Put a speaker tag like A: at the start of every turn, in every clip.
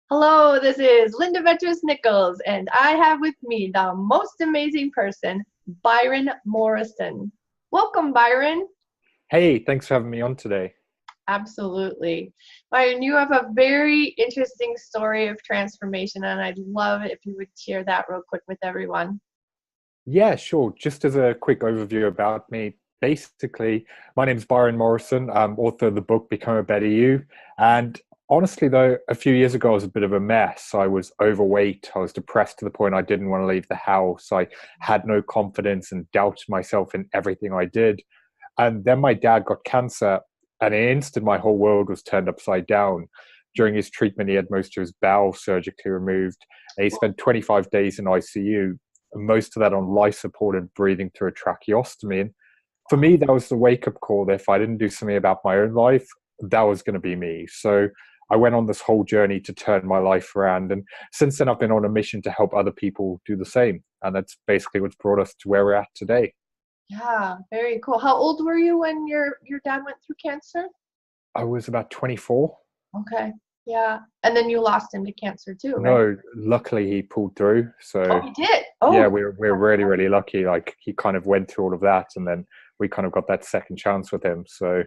A: Hello, this is Linda Vetrus Nichols, and I have with me the most amazing person, Byron Morrison. Welcome, Byron.
B: Hey, thanks for having me on today.
A: Absolutely. Byron, you have a very interesting story of transformation, and I'd love it if you would share that real quick with everyone.
B: Yeah, sure. Just as a quick overview about me, basically, my name's Byron Morrison. I'm author of the book Become a Better You. And honestly, though, a few years ago, I was a bit of a mess. I was overweight. I was depressed to the point I didn't want to leave the house. I had no confidence and doubted myself in everything I did. And then my dad got cancer, and in an instant, my whole world was turned upside down. During his treatment, he had most of his bowel surgically removed. And he spent 25 days in ICU, and most of that on life support and breathing through a tracheostomy. And for me, that was the wake up call that if I didn't do something about my own life, that was going to be me. So I went on this whole journey to turn my life around. And since then, I've been on a mission to help other people do the same. And that's basically what's brought us to where we're at today.
A: Yeah, very cool. How old were you when your dad went through cancer?
B: I was about 24.
A: Okay. Yeah. And then you lost him to cancer too, right?
B: No, luckily he pulled through.
A: Oh,
B: So
A: he did.
B: yeah,
A: Oh,
B: we're really, really lucky. Like he kind of went through all of that, and then we kind of got that second chance with him. So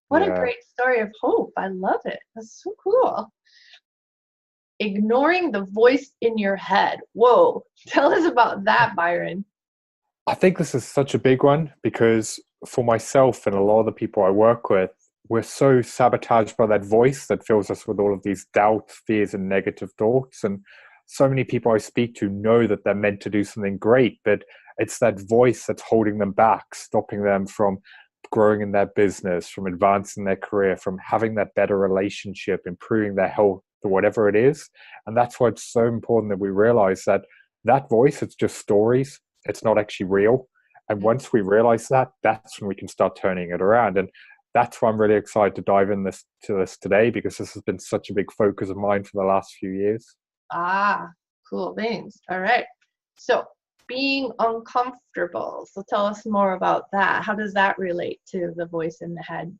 A: what a
B: yeah.
A: great story of hope. I love it. That's so cool. Ignoring the voice in your head. Whoa. Tell us about that, Byron.
B: I think this is such a big one because for myself and a lot of the people I work with, we're so sabotaged by that voice that fills us with all of these doubts, fears, and negative thoughts. And so many people I speak to know that they're meant to do something great, but it's that voice that's holding them back, stopping them from growing in their business, from advancing their career, from having that better relationship, improving their health, or whatever it is. And that's why it's so important that we realize that that voice, it's just stories, it's not actually real. And once we realize that, that's when we can start turning it around. And that's why I'm really excited to dive in this today because this has been such a big focus of mine for the last few years.
A: Ah, cool beans. All right. So, being uncomfortable. So, tell us more about that. How does that relate to the voice in the head?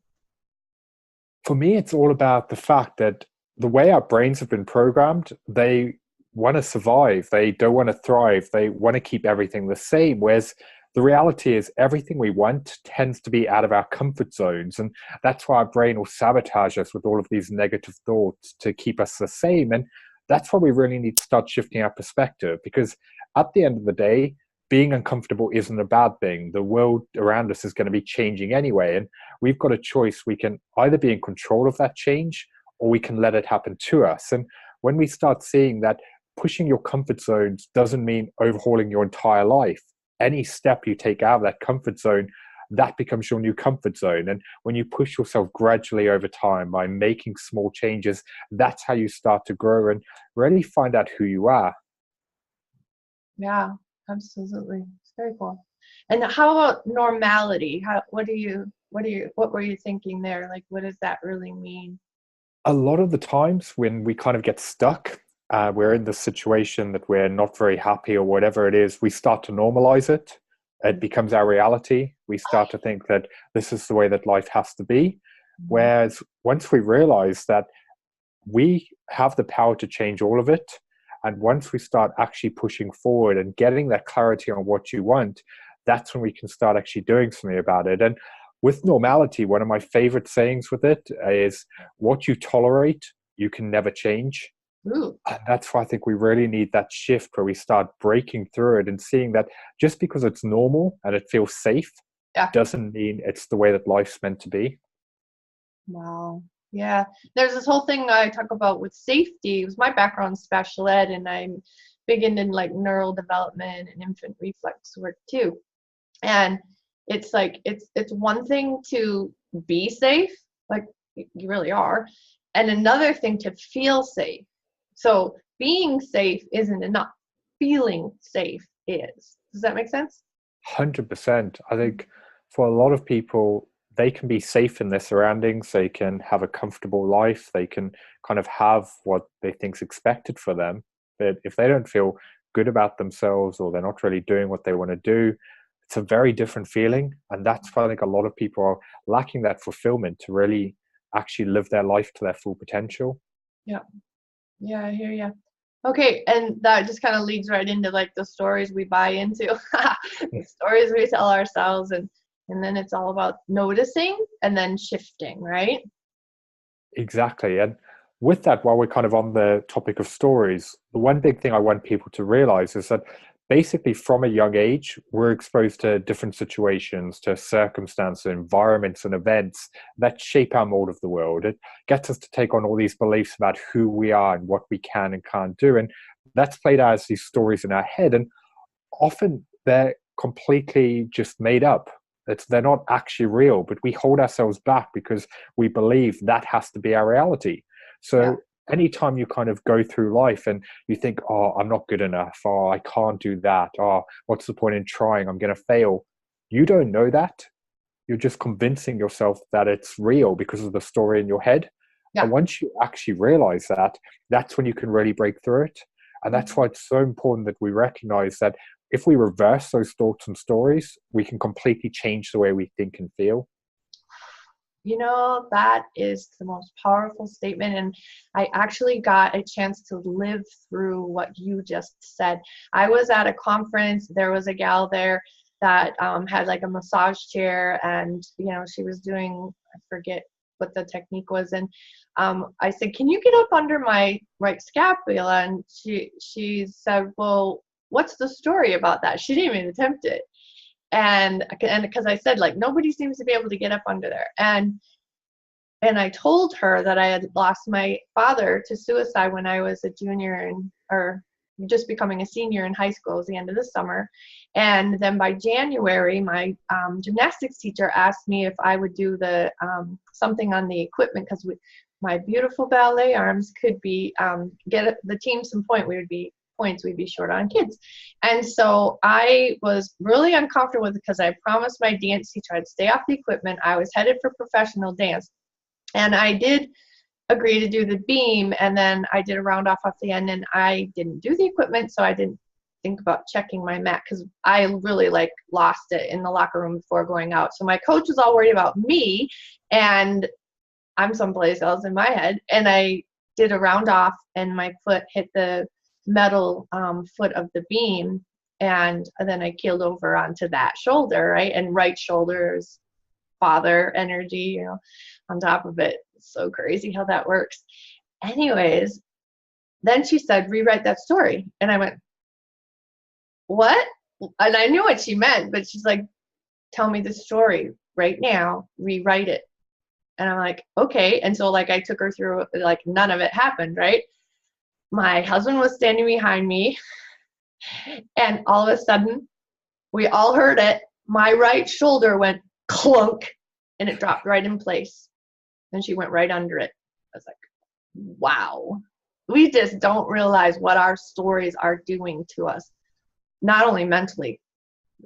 B: For me, it's all about the fact that the way our brains have been programmed, they want to survive. They don't want to thrive. They want to keep everything the same. Whereas the reality is, everything we want tends to be out of our comfort zones. And that's why our brain will sabotage us with all of these negative thoughts to keep us the same. And that's why we really need to start shifting our perspective because at the end of the day, being uncomfortable isn't a bad thing. The world around us is going to be changing anyway. And we've got a choice. We can either be in control of that change or we can let it happen to us. And when we start seeing that pushing your comfort zones doesn't mean overhauling your entire life, any step you take out of that comfort zone, that becomes your new comfort zone. And when you push yourself gradually over time by making small changes, that's how you start to grow and really find out who you are.
A: Yeah, absolutely. It's very cool. And how about normality? What were you thinking there? Like, what does that really mean?
B: A lot of the times when we kind of get stuck, we're in the situation that we're not very happy or whatever it is, we start to normalize it. It becomes our reality. We start to think that this is the way that life has to be.
A: Mhm.
B: Whereas once we realize that we have the power to change all of it, and once we start actually pushing forward and getting that clarity on what you want, that's when we can start actually doing something about it. And with normality, one of my favorite sayings with it is what you tolerate, you can never change.
A: Ooh,
B: And that's why I think we really need that shift where we start breaking through it and seeing that just because it's normal and it feels safe
A: yeah.
B: doesn't mean it's the way that life's meant to be.
A: Wow. Yeah. There's this whole thing I talk about with safety. It was my background special ed, and I'm big into like neural development and infant reflex work too. And it's like it's one thing to be safe, like you really are, and another thing to feel safe. So being safe isn't enough. Feeling safe is. Does that make sense?
B: 100%. I think for a lot of people, they can be safe in their surroundings. They can have a comfortable life. They can kind of have what they think's expected for them. But if they don't feel good about themselves or they're not really doing what they want to do, it's a very different feeling. And that's why I think a lot of people are lacking that fulfillment to really actually live their life to their full potential.
A: Yeah. Yeah, I hear you. Okay, and that just kind of leads right into like the stories we buy into, the stories we tell ourselves, and then it's all about noticing and then shifting, right?
B: Exactly. And with that, while we're kind of on the topic of stories, the one big thing I want people to realize is that basically from a young age, we're exposed to different situations, to circumstances, environments, and events that shape our mold of the world. It gets us to take on all these beliefs about who we are and what we can and can't do. And that's played out as these stories in our head. And often they're completely just made up. They're not actually real, but we hold ourselves back because we believe that has to be our reality.
A: Yeah.
B: So anytime you kind of go through life and you think, oh, I'm not good enough, oh, I can't do that, oh, what's the point in trying? I'm going to fail. You don't know that. You're just convincing yourself that it's real because of the story in your head.
A: Yeah.
B: And once you actually realize that, that's when you can really break through it. And that's
A: Mhm.
B: why it's so important that we recognize that if we reverse those thoughts and stories, we can completely change the way we think and feel.
A: You know, that is the most powerful statement. And I actually got a chance to live through what you just said. I was at a conference, there was a gal there that had like a massage chair, and, she was doing, I forget what the technique was. And I said, "Can you get up under my right scapula?" And she said, "Well, what's the story about that?" She didn't even attempt it. And because I said, like, nobody seems to be able to get up under there. And I told her that I had lost my father to suicide when I was a junior or just becoming a senior in high school. It was the end of the summer. And then by January, my gymnastics teacher asked me if I would do the something on the equipment, because my beautiful ballet arms could be get the team some points. We'd be short on kids. And so I was really uncomfortable with it because I promised my dance teacher I'd stay off the equipment. I was headed for professional dance. And I did agree to do the beam, and then I did a round off the end, and I didn't do the equipment, so I didn't think about checking my mat because I really like lost it in the locker room before going out. So my coach was all worried about me, and I'm someplace else in my head. And I did a round off, and my foot hit the metal foot of the beam, and then I keeled over onto that shoulder, right? And right shoulder is father energy, on top of it. It's so crazy how that works. Anyways, then she said, "Rewrite that story." And I went, "What?" And I knew what she meant, but she's like, "Tell me the story right now, rewrite it." And I'm like, "Okay." And so like I took her through, like, none of it happened, right? My husband was standing behind me, and all of a sudden, we all heard it. My right shoulder went clunk, and it dropped right in place. And she went right under it. I was like, wow. We just don't realize what our stories are doing to us, not only mentally,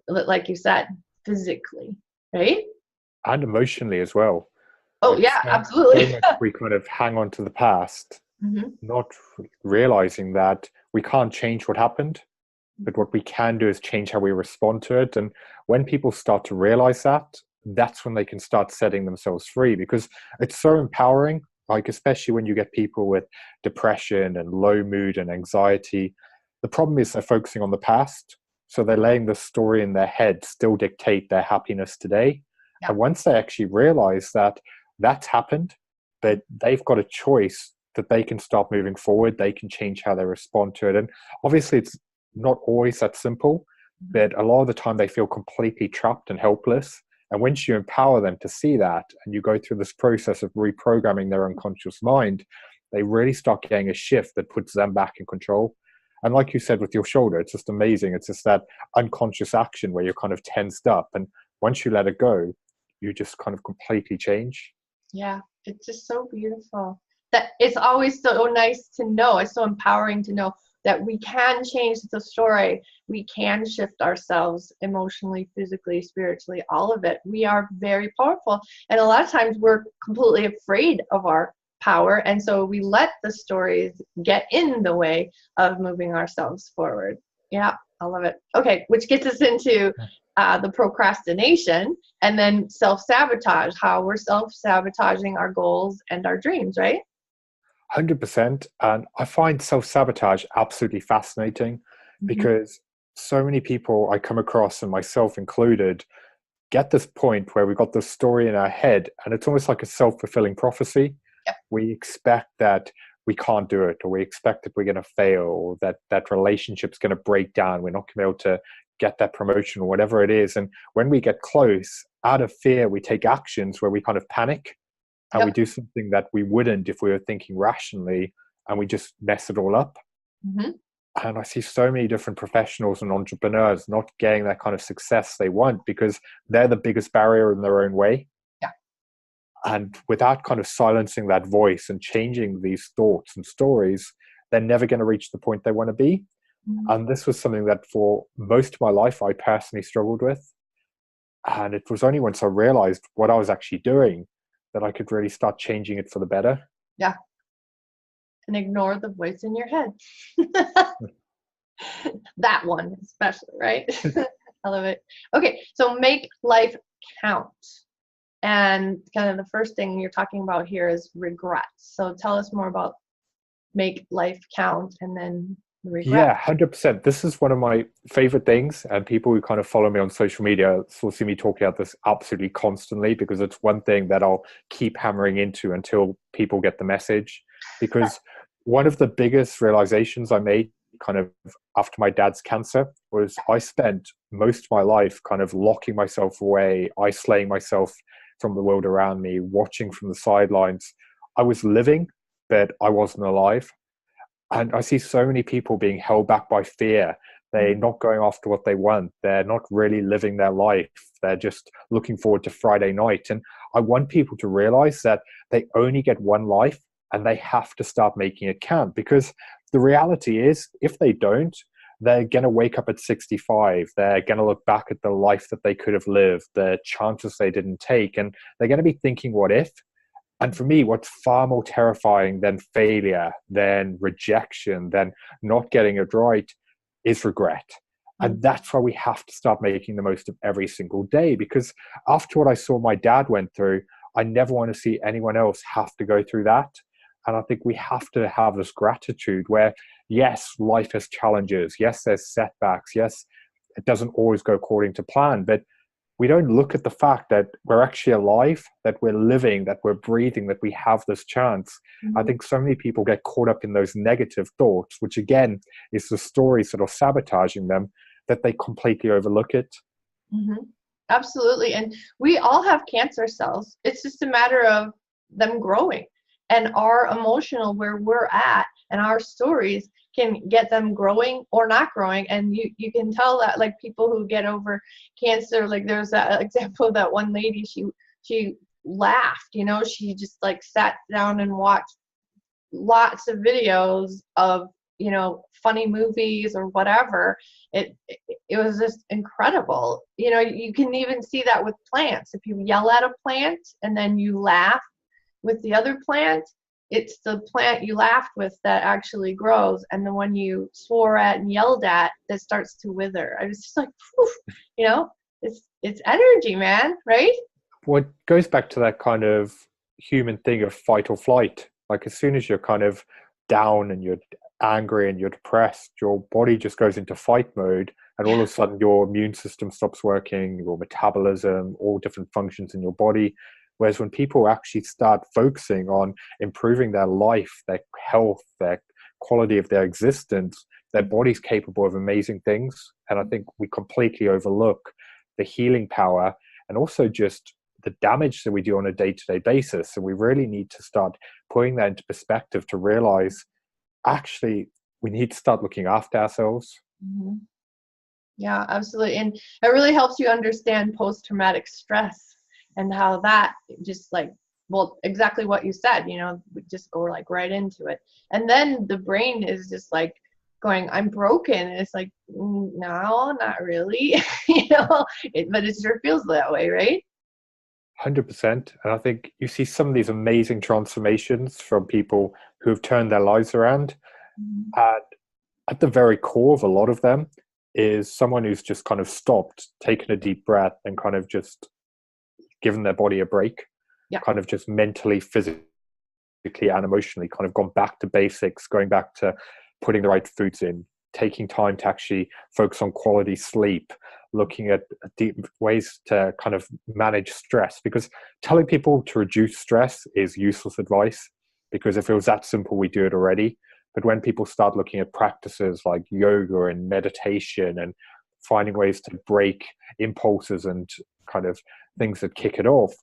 A: like you said, physically, right?
B: And emotionally as well.
A: Oh,
B: It's
A: yeah,
B: so
A: absolutely.
B: much we kind of hang on to the past,
A: Hmm.
B: not realizing that we can't change what happened, but what we can do is change how we respond to it. And when people start to realize that, that's when they can start setting themselves free, because it's so empowering. Like, especially when you get people with depression and low mood and anxiety, the problem is they're focusing on the past, so they're letting the story in their head still dictate their happiness today.
A: Yeah.
B: And once they actually realize that that's happened, that they've got a choice, that they can start moving forward, they can change how they respond to it. And obviously it's not always that simple, but a lot of the time they feel completely trapped and helpless. And once you empower them to see that, and you go through this process of reprogramming their unconscious mind, they really start getting a shift that puts them back in control. And like you said with your shoulder, it's just amazing. It's just that unconscious action where you're kind of tensed up. And once you let it go, you just kind of completely change.
A: Yeah, it's just so beautiful. That it's always so nice to know. It's so empowering to know that we can change the story. We can shift ourselves emotionally, physically, spiritually, all of it. We are very powerful. And a lot of times we're completely afraid of our power. And so we let the stories get in the way of moving ourselves forward. Yeah, I love it. Okay, which gets us into the procrastination, and then self-sabotage, how we're self-sabotaging our goals and our dreams, right?
B: 100%. And I find self-sabotage absolutely fascinating
A: Hmm.
B: because so many people I come across, and myself included, get this point where we've got this story in our head and it's almost like a self-fulfilling prophecy.
A: Yep.
B: We expect that we can't do it, or we expect that we're going to fail, or that that relationship's going to break down, we're not going to be able to get that promotion or whatever it is. And when we get close, out of fear, we take actions where we kind of panic and we
A: Yep.
B: do something that we wouldn't if we were thinking rationally, and we just mess it all up.
A: Hmm.
B: And I see so many different professionals and entrepreneurs not getting that kind of success they want because they're the biggest barrier in their own way.
A: Yeah.
B: And without kind of silencing that voice and changing these thoughts and stories, they're never going to reach the point they want to be.
A: Hmm.
B: And this was something that for most of my life I personally struggled with. And it was only once I realized what I was actually doing that I could really start changing it for the better.
A: Yeah. And ignore the voice in your head. That one, especially, right? I love it. Okay, so make life count. And kind of the first thing you're talking about here is regrets. So tell us more about make life count and then the regret.
B: Yeah, 100%. This is one of my favorite things. And people who kind of follow me on social media will see me talking about this absolutely constantly because it's one thing that I'll keep hammering into until people get the message. Because one of the biggest realizations I made kind of after my dad's cancer was I spent most of my life kind of locking myself away, isolating myself from the world around me, watching from the sidelines. I was living, but I wasn't alive. And I see so many people being held back by fear. They're not going after what they want. They're not really living their life. They're just looking forward to Friday night. And I want people to realize that they only get one life and they have to start making it count, because the reality is, if they don't, they're going to wake up at 65. They're going to look back at the life that they could have lived, the chances they didn't take, and they're going to be thinking, what if? And for me, what's far more terrifying than failure, than rejection, than not getting it right is regret. And
A: Mhm.
B: that's why we have to start making the most of every single day. Because after what I saw my dad went through, I never want to see anyone else have to go through that. And I think we have to have this gratitude where, yes, life has challenges. Yes, there's setbacks. Yes, it doesn't always go according to plan. But we don't look at the fact that we're actually alive, that we're living, that we're breathing, that we have this chance. I
A: Mhm.
B: think so many people get caught up in those negative thoughts, which again is the stories that are sabotaging them, that they completely overlook it.
A: Mhm. Absolutely. And we all have cancer cells. It's just a matter of them growing. And our emotional where we're at and our stories can get them growing or not growing. And you can tell that like people who get over cancer, like there's that example of that one lady, she laughed, she just like sat down and watched lots of videos of funny movies or whatever. It was just incredible. You can even see that with plants. If you yell at a plant and then you laugh with the other plant, it's the plant you laughed with that actually grows, and the one you swore at and yelled at that starts to wither. I was just like, phew, you know it's energy, man, right?
B: What goes back to that kind of human thing of fight or flight. Like as soon as you're kind of down and you're angry and you're depressed, your body just goes into fight mode, and all of a sudden your immune system stops working, your metabolism, all different functions in your body. Whereas when people actually start focusing on improving their life, their health, their quality of their existence, their body's capable of amazing things. And I think we completely overlook the healing power and also just the damage that we do on a day-to-day basis. So we really need to start putting that into perspective to realize actually we need to start looking after ourselves.
A: Mhm. Yeah, absolutely. And it really helps you understand post-traumatic stress and how that just like, well, exactly what you said, we just go like right into it. And then the brain is just like going, I'm broken. And it's like, no, not really, but it sure feels that way, right?
B: 100%. And I think you see some of these amazing transformations from people who have turned their lives around.
A: Mhm.
B: And at the very core of a lot of them is someone who's just kind of stopped, taken a deep breath, and kind of just given their body a break,
A: Yeah.
B: kind of just mentally, physically physically and emotionally kind of gone back to basics, going back to putting the right foods in, taking time to actually focus on quality sleep, looking at deep ways to kind of manage stress. Because telling people to reduce stress is useless advice, because if it was that simple, we do it already. But when people start looking at practices like yoga and meditation and finding ways to break impulses and kind of things that kick it off,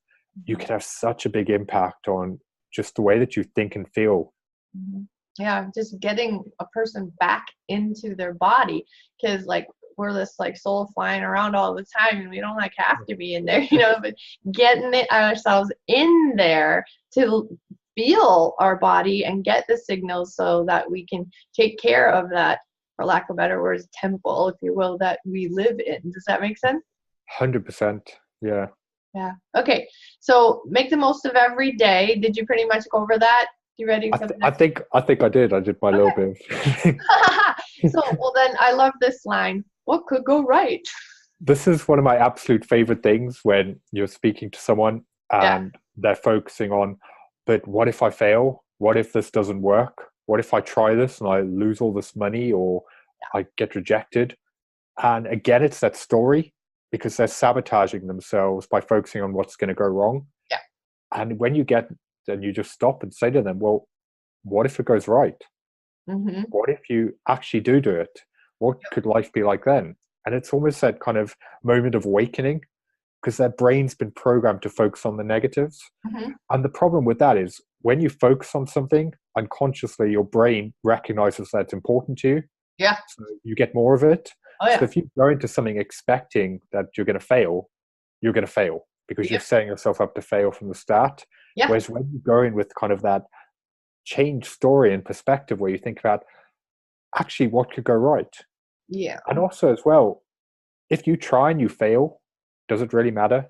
B: you can have such a big impact on just the way that you think and feel.
A: Mhm. Yeah, just getting a person back into their body, because like we're this like soul flying around all the time and we don't like have to be in there, but getting it ourselves in there to feel our body and get the signals so that we can take care of that, for lack of better words, temple, if you will, that we live in. Does that make sense?
B: 100%. Yeah.
A: Yeah. Okay. So make the most of every day. Did you pretty much go over that? You ready for the
B: I
A: next?
B: think I did. I did my little bit of
A: So, well, then I love this line. What could go right?
B: this is one of my absolute favorite things when you're speaking to someone
A: Yeah.
B: and they're focusing on, but what if I fail? What if this doesn't work? What if I try this and I lose all this money or I get rejected? And again, it's that story, because they're sabotaging themselves by focusing on what's going to go wrong.
A: Yeah.
B: And when you get, then you just stop and say to them, well, what if it goes right?
A: Mm-hmm.
B: What if you actually do it? What could life be like then? And it's almost that kind of moment of awakening, because their brain's been programmed to focus on the negatives.
A: Mm-hmm.
B: And the problem with that is when you focus on something, unconsciously your brain recognizes that it's important to you.
A: Yeah.
B: So you get more of it.
A: Oh,
B: So
A: yeah.
B: if you go into something expecting that you're going to fail, you're going to fail, because you're
A: Yep.
B: setting yourself up to fail from the start.
A: Yeah.
B: Whereas when you go in with kind of that change story and perspective where you think about actually what could go right.
A: Yeah.
B: And also as well, if you try and you fail, does it really matter?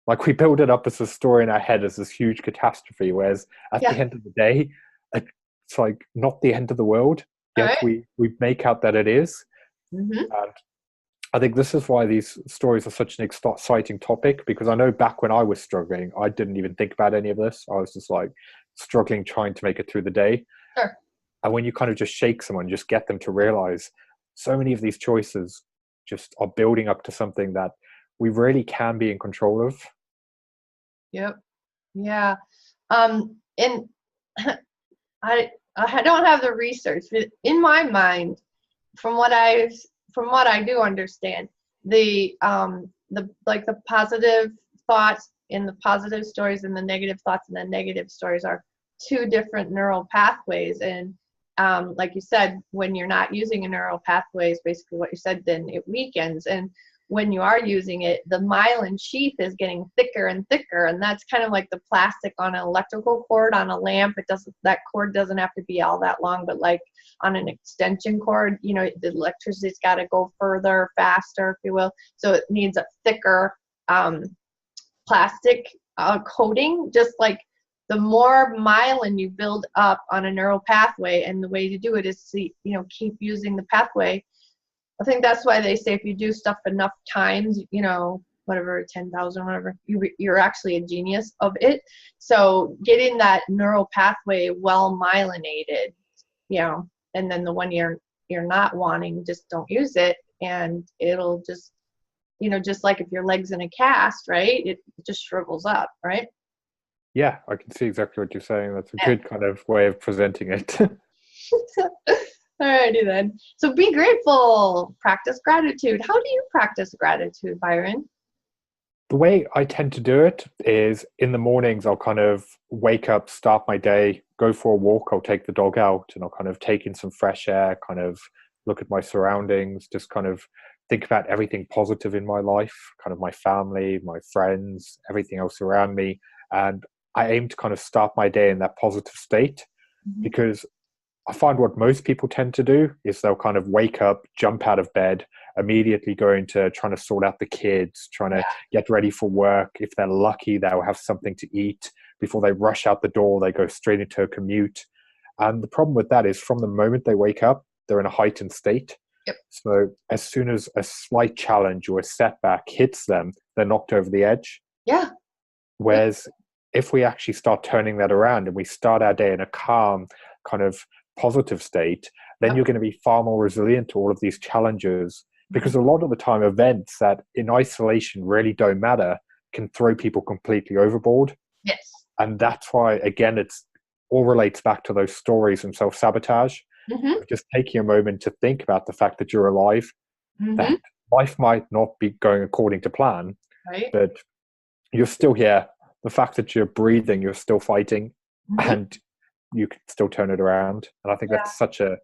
B: Like, we build it up as a story in our head as this huge catastrophe, whereas at
A: Yeah.
B: the end of the day, it's like not the end of the world,
A: All
B: yet
A: right.
B: we make out that it is.
A: Mm-hmm.
B: And I think this is why these stories are such an exciting topic, because I know back when I was struggling, I didn't even think about any of this. I was just like struggling, trying to make it through the day.
A: Sure.
B: And when you kind of just shake someone, just get them to realize so many of these choices just are building up to something that we really can be in control of.
A: Yep. Yeah. And I don't have the research, but in my mind, from what I do understand, the like the positive thoughts in the positive stories and the negative thoughts and the negative stories are two different neural pathways. And like you said, when you're not using a neural pathway, is basically what you said, then it weakens. And when you are using it, the myelin sheath is getting thicker and thicker, and that's kind of like the plastic on an electrical cord on a lamp. That cord doesn't have to be all that long, but like on an extension cord, the electricity's got to go further, faster, if you will. So it needs a thicker plastic coating, just like the more myelin you build up on a neural pathway, and the way to do it is to keep using the pathway. I think that's why they say if you do stuff enough times, whatever, 10,000, whatever, you're actually a genius of it. So getting that neural pathway well myelinated, and then the one you're not wanting, just don't use it, and it'll just, just like if your leg's in a cast, right? It just shrivels up, right?
B: Yeah, I can see exactly what you're saying. That's a
A: Yeah.
B: good kind of way of presenting it.
A: Alrighty then. So be grateful. Practice gratitude. How do you practice gratitude, Byron?
B: The way I tend to do it is in the mornings, I'll kind of wake up, start my day, go for a walk. I'll take the dog out and I'll kind of take in some fresh air, kind of look at my surroundings, just kind of think about everything positive in my life, kind of my family, my friends, everything else around me. And I aim to kind of start my day in that positive state,
A: Mm-hmm.
B: because I find what most people tend to do is they'll kind of wake up, jump out of bed, immediately go into trying to sort out the kids, trying to get ready for work. If they're lucky, they'll have something to eat. Before they rush out the door, they go straight into a commute. And the problem with that is from the moment they wake up, they're in a heightened state.
A: Yep.
B: So as soon as a slight challenge or a setback hits them, they're knocked over the edge.
A: Yeah.
B: Whereas if we actually start turning that around and we start our day in a calm, kind of positive state, then
A: Yep.
B: you're going to be far more resilient to all of these challenges. Because
A: Mhm.
B: a lot of the time, events that in isolation really don't matter can throw people completely overboard.
A: Yes.
B: And that's why, again, it's all relates back to those stories and self-sabotage
A: Hmm.
B: of just taking a moment to think about the fact that you're alive,
A: Hmm.
B: that life might not be going according to plan,
A: Right.
B: but you're still here. The fact that you're breathing, you're still fighting,
A: Hmm.
B: and you can still turn it around. And I think
A: Yeah.
B: that's such a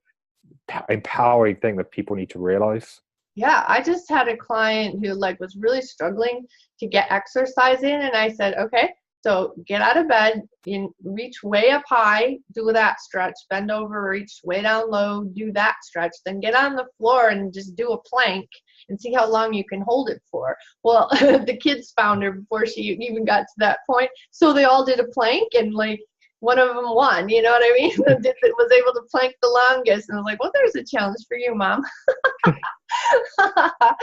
B: empowering thing that people need to realize.
A: Yeah, I just had a client who like was really struggling to get exercise in, and I said, okay, so get out of bed, you reach way up high, do that stretch, bend over, reach way down low, do that stretch, then get on the floor and just do a plank and see how long you can hold it for. Well, the kids found her before she even got to that point, so they all did a plank, and like one of them won, you know what I mean? Was able to plank the longest, and I was like, well, there's a challenge for you, mom. I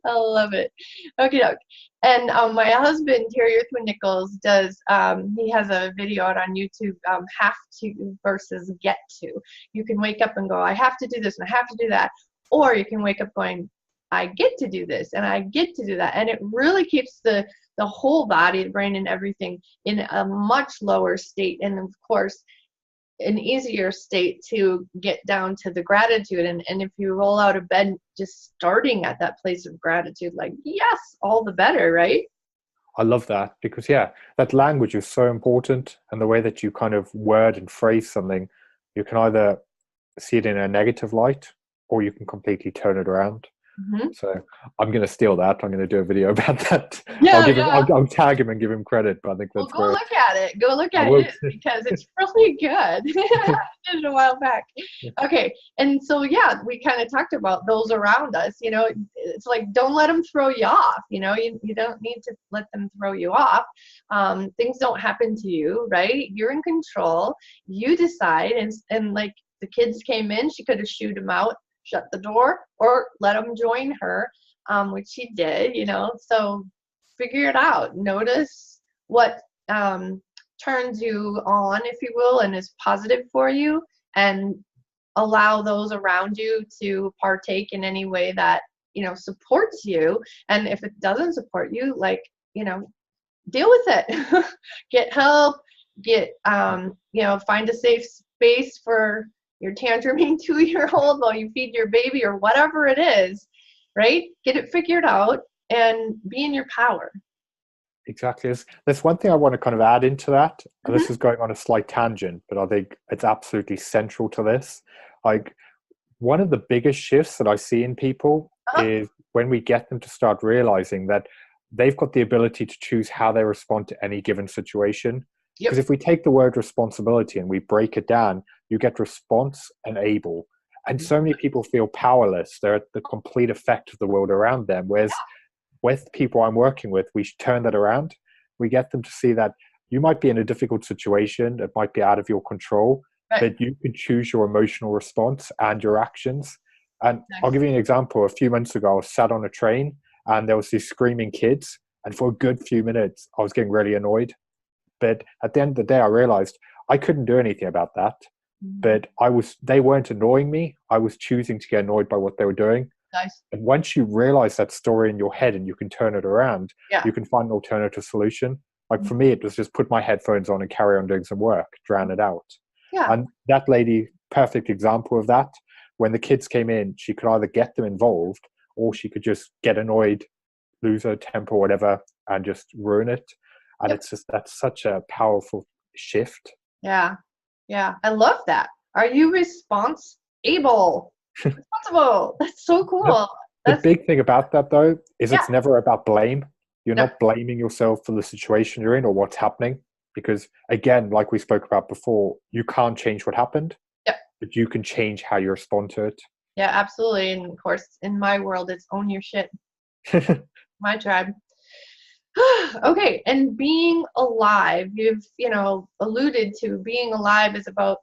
A: love it. Okay, doke. And my husband, Terrier Twin Nichols, does, he has a video out on YouTube, have to versus get to. You can wake up and go, I have to do this and I have to do that. Or you can wake up going, I get to do this and I get to do that. And it really keeps the whole body, the brain, and everything in a much lower state. And of course, an easier state to get down to the gratitude. And if you roll out of bed just starting at that place of gratitude, like, yes, all the better, right?
B: I love that because, yeah, that language is so important. And the way that you kind of word and phrase something, you can either see it in a negative light or you can completely turn it around.
A: Hmm.
B: So I'm going to steal that. I'm going to do a video about that. I'll
A: Yeah,
B: give him,
A: yeah.
B: I'll tag him and give him credit. But I think
A: Well,
B: that's
A: go
B: where
A: look at it. Go look
B: I
A: at
B: will.
A: it because it's really good. I did it a while back. Okay, and so yeah, we kind of talked about those around us. You know, it's like don't let them throw you off. You know, you don't need to let them throw you off. Things don't happen to you, right? You're in control. You decide, and like the kids came in, she could have shooed them out, shut the door, or let them join her, which she did. You know, so figure it out. Notice what turns you on, if you will, and is positive for you, and allow those around you to partake in any way that supports you. And if it doesn't support you, like deal with it. Get help. Get find a safe space for your tantruming 2-year-old while you feed your baby or whatever it is. Right? Get it figured out and be in your power.
B: Exactly. There's one thing I want to kind of add into that, and this
A: Hmm.
B: is going on a slight tangent, but I think it's absolutely central to this. Like, one of the biggest shifts that I see in people
A: Uh-huh.
B: is when we get them to start realizing that they've got the ability to choose how they respond to any given situation. Because
A: Yep.
B: if we take the word responsibility and we break it down, you get response and able. And so many people feel powerless. They're at the complete effect of the world around them. Whereas with people I'm working with, we should turn that around. We get them to see that you might be in a difficult situation, it might be out of your control,
A: Right.
B: but you can choose your emotional response and your actions. And I'll
A: Nice.
B: give you an example. A few months ago, I was sat on a train and there was these screaming kids. And for a good few minutes, I was getting really annoyed. But at the end of the day, I realized I couldn't do anything about that.
A: Mhm.
B: But they weren't annoying me. I was choosing to get annoyed by what they were doing.
A: Nice.
B: And once you realize that story in your head and you can turn it around,
A: Yeah.
B: you can find an alternative solution. Like for me, it was just put my headphones on and carry on doing some work, drown it out.
A: Yeah.
B: And that lady, perfect example of that. When the kids came in, she could either get them involved or she could just get annoyed, lose her temper, whatever, and just ruin it. And
A: Yep.
B: it's just, that's such a powerful shift.
A: Yeah. Yeah. I love that. Are you responsible? Responsible. That's so
B: The,
A: cool.
B: the
A: That's
B: big thing about that, though, is
A: yeah.
B: it's never about blame. You're
A: No.
B: not blaming yourself for the situation you're in or what's happening. Because, again, like we spoke about before, you can't change what happened,
A: Yeah.
B: but you can change how you respond to
A: Yeah. Absolutely. And of course, in my world, it's own your shit.
B: it.
A: My tribe. Okay. And being alive, you've alluded to being alive is about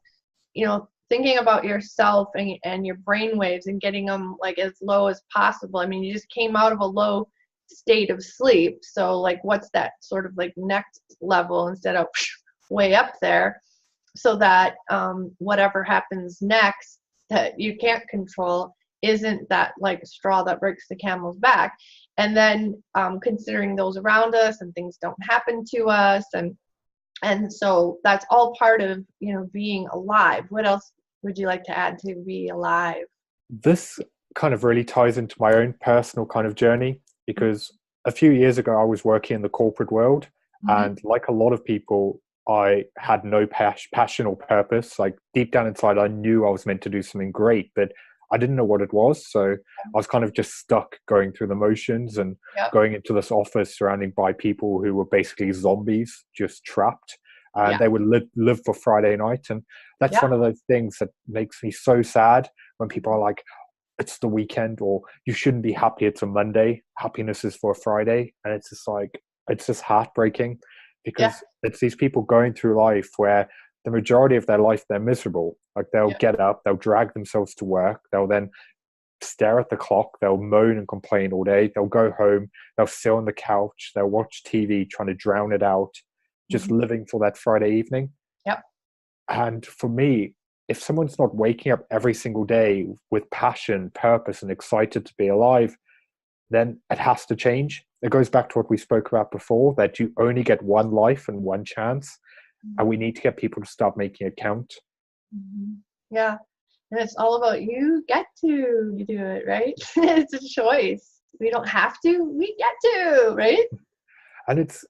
A: thinking about yourself and your brain waves and getting them like as low as possible. I mean, you just came out of a low state of sleep. So like, what's that sort of like next level instead of way up there, so that whatever happens next that you can't control isn't that like straw that breaks the camel's back. And then considering those around us and things don't happen to us, and so that's all part of, being alive. What else would you like to add to be alive?
B: This kind of really ties into my own personal kind of journey, because a few years ago I was working in the corporate world,
A: Mm-hmm.
B: and like a lot of people, I had no passion or purpose. Like deep down inside, I knew I was meant to do something great, but I didn't know what it was. So I was kind of just stuck going through the motions and
A: Yep.
B: going into this office surrounded by people who were basically zombies, just trapped. And
A: Yeah.
B: they would live for Friday night. And that's
A: Yeah.
B: one of those things that makes me so sad when people are like, it's the weekend, or you shouldn't be happy, it's a Monday. Happiness is for a Friday. And it's just like, it's just heartbreaking,
A: Yeah.
B: because it's these people going through life where the majority of their life they're miserable. Like they'll
A: Yeah.
B: get up, they'll drag themselves to work, they'll then stare at the clock, they'll moan and complain all day, they'll go home, they'll sit on the couch, they'll watch TV trying to drown it out, just
A: Mm-hmm.
B: living for that Friday evening.
A: Yep.
B: And for me, if someone's not waking up every single day with passion, purpose, and excited to be alive, then it has to change. It goes back to what we spoke about before, that you only get one life and one chance, and we need to get people to start making it count.
A: Mm-hmm. Yeah. And it's all about you get to do it, right? It's a choice. We don't have to, we get to, right?
B: And it's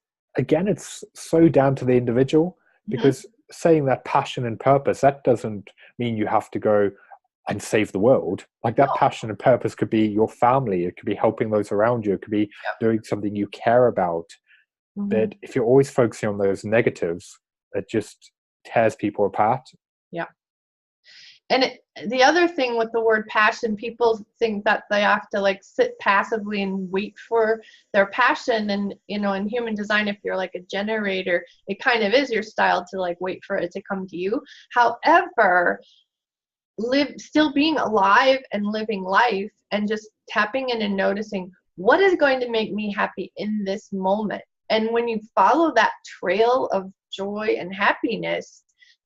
B: so down to the individual,
A: Mm-hmm.
B: because saying that passion and purpose, that doesn't mean you have to go and save the world. Like that
A: No.
B: passion and purpose could be your family, it could be helping those around you, it could be
A: Yep.
B: doing something you care about.
A: Mm-hmm.
B: But if you're always focusing on those negatives, it just tears people apart.
A: Yeah. And the other thing with the word passion, people think that they have to like sit passively and wait for their passion. And, in human design, if you're like a generator, it kind of is your style to like wait for it to come to you. However, still being alive and living life and just tapping in and noticing what is going to make me happy in this moment. And when you follow that trail of joy and happiness,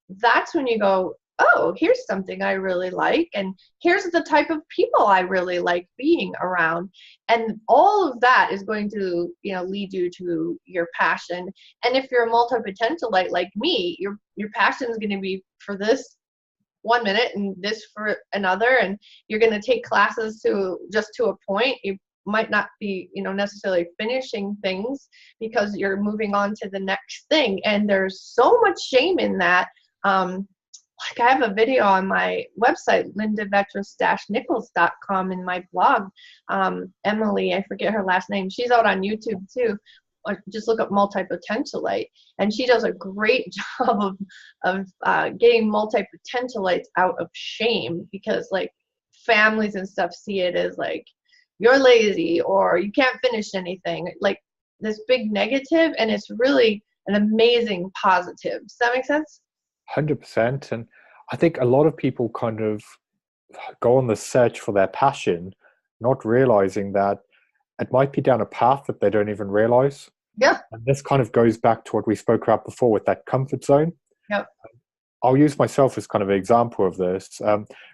A: that's when you go, oh, here's something I really like, and here's the type of people I really like being around. And all of that is going to, lead you to your passion. And if you're a multi-potentialite like me, your passion is going to be for this 1 minute and this for another, and you're going to take classes to a point. You might not be necessarily finishing things because you're moving on to the next thing, and there's so much shame in that. Like I have a video on my website, lindavetros-nichols.com, in my blog. Emily, I forget her last name, she's out on YouTube too. Just look up multi-potentialite, and she does a great job of getting multi-potentialites out of shame, because like families and stuff see it as like you're lazy or you can't finish anything, like this big negative, and it's really an amazing positive. Does that make sense?
B: 100%. And I think a lot of people kind of go on the search for their passion, not realizing that it might be down a path that they don't even realize.
A: Yeah.
B: And this kind of goes back to what we spoke about before with that comfort zone.
A: Yep.
B: I'll use myself as kind of an example of this.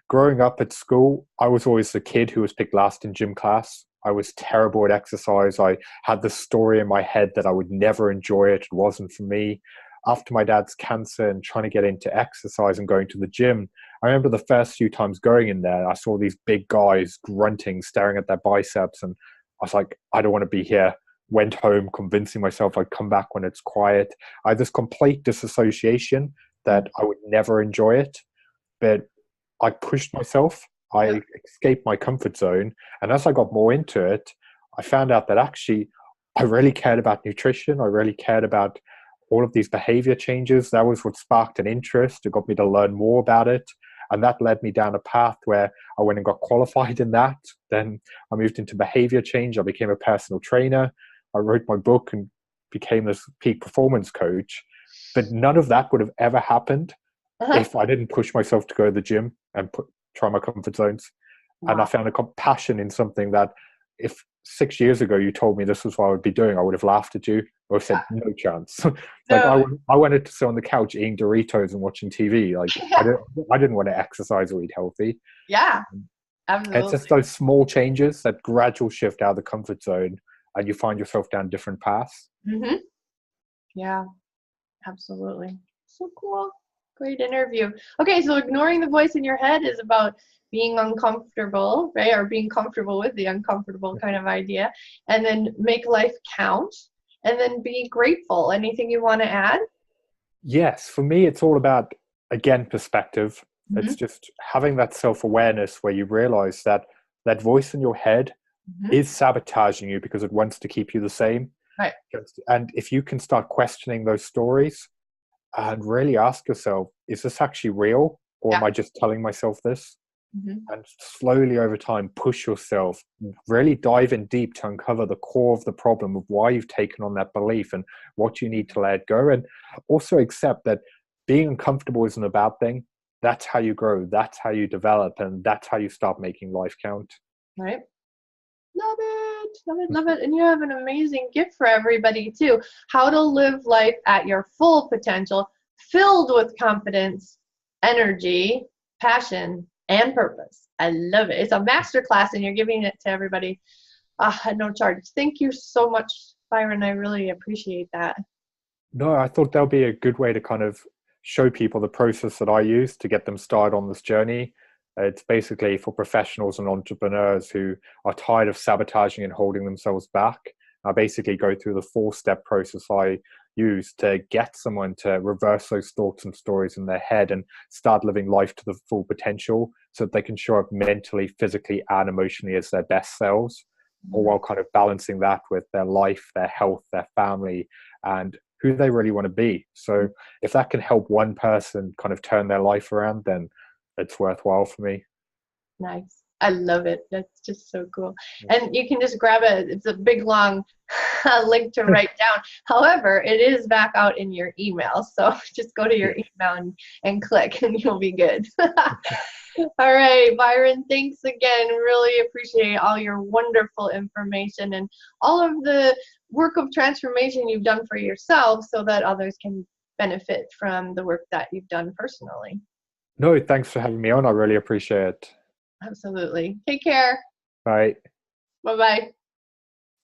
B: Growing up at school, I was always the kid who was picked last in gym class. I was terrible at exercise. I had this story in my head that I would never enjoy it. It wasn't for me. After my dad's cancer and trying to get into exercise and going to the gym, I remember the first few times going in there, I saw these big guys grunting, staring at their biceps, and I was like, I don't want to be here. Went home convincing myself I'd come back when it's quiet. I had this complete disassociation that I would never enjoy it, but I pushed myself. I escaped my comfort zone. And as I got more into it, I found out that actually I really cared about nutrition. I really cared about all of these behavior changes. That was what sparked an interest. It got me to learn more about it. And that led me down a path where I went and got qualified in that. Then I moved into behavior change. I became a personal trainer. I wrote my book and became this peak performance coach. But none of that would have ever happened if I didn't push myself to go to the gym and try my comfort zones.
A: Wow.
B: And I found a passion in something that if 6 years ago you told me this was what I would be doing, I would have laughed at you or said
A: Yeah.
B: no chance. Like
A: No.
B: I wanted to sit on the couch eating Doritos and watching TV. Like I didn't want to exercise or eat healthy.
A: Yeah,
B: It's just
A: absolutely.
B: those small changes, that gradual shift out of the comfort zone, and you find yourself down different paths.
A: Hmm. Yeah, absolutely. So cool. Great interview. Okay, so ignoring the voice in your head is about being uncomfortable, right? Or being comfortable with the uncomfortable kind of idea. And then make life count. And then be grateful. Anything you want to add?
B: Yes, for me, it's all about, again, perspective.
A: Hmm.
B: It's just having that self awareness where you realize that that voice in your head
A: Hmm.
B: is sabotaging you because it wants to keep you the same.
A: Right.
B: And if you can start questioning those stories and really ask yourself, is this actually real? Or
A: Yeah.
B: am I just telling myself this?
A: Hmm.
B: And slowly over time, push yourself, really dive in deep to uncover the core of the problem of why you've taken on that belief and what you need to let go. And also accept that being uncomfortable isn't a bad thing. That's how you grow, that's how you develop, and that's how you start making life count.
A: Right. Love it, love it, love it. And you have an amazing gift for everybody too. How to live life at your full potential, filled with confidence, energy, passion, and purpose. I love it. It's a master class and you're giving it to everybody at no charge. Thank you so much, Byron. I really appreciate that.
B: No, I thought that'll be a good way to kind of show people the process that I use to get them started on this journey. It's basically for professionals and entrepreneurs who are tired of sabotaging and holding themselves back. I basically go through the 4-step process I use to get someone to reverse those thoughts and stories in their head and start living life to the full potential so that they can show up mentally, physically, and emotionally as their best selves, all while kind of balancing that with their life, their health, their family, and who they really want to be. So if that can help one person kind of turn their life around, then it's worthwhile for me.
A: Nice. I love it. That's just so cool. And you can just grab it. It's a big long link to write down. However, it is back out in your email. So just go to your
B: Yeah.
A: email and click and you'll be good. All right, Byron, thanks again. Really appreciate all your wonderful information and all of the work of transformation you've done for yourself so that others can benefit from the work that you've done personally.
B: No, thanks for having me on. I really appreciate it.
A: Absolutely. Take care.
B: Bye.
A: Bye-bye.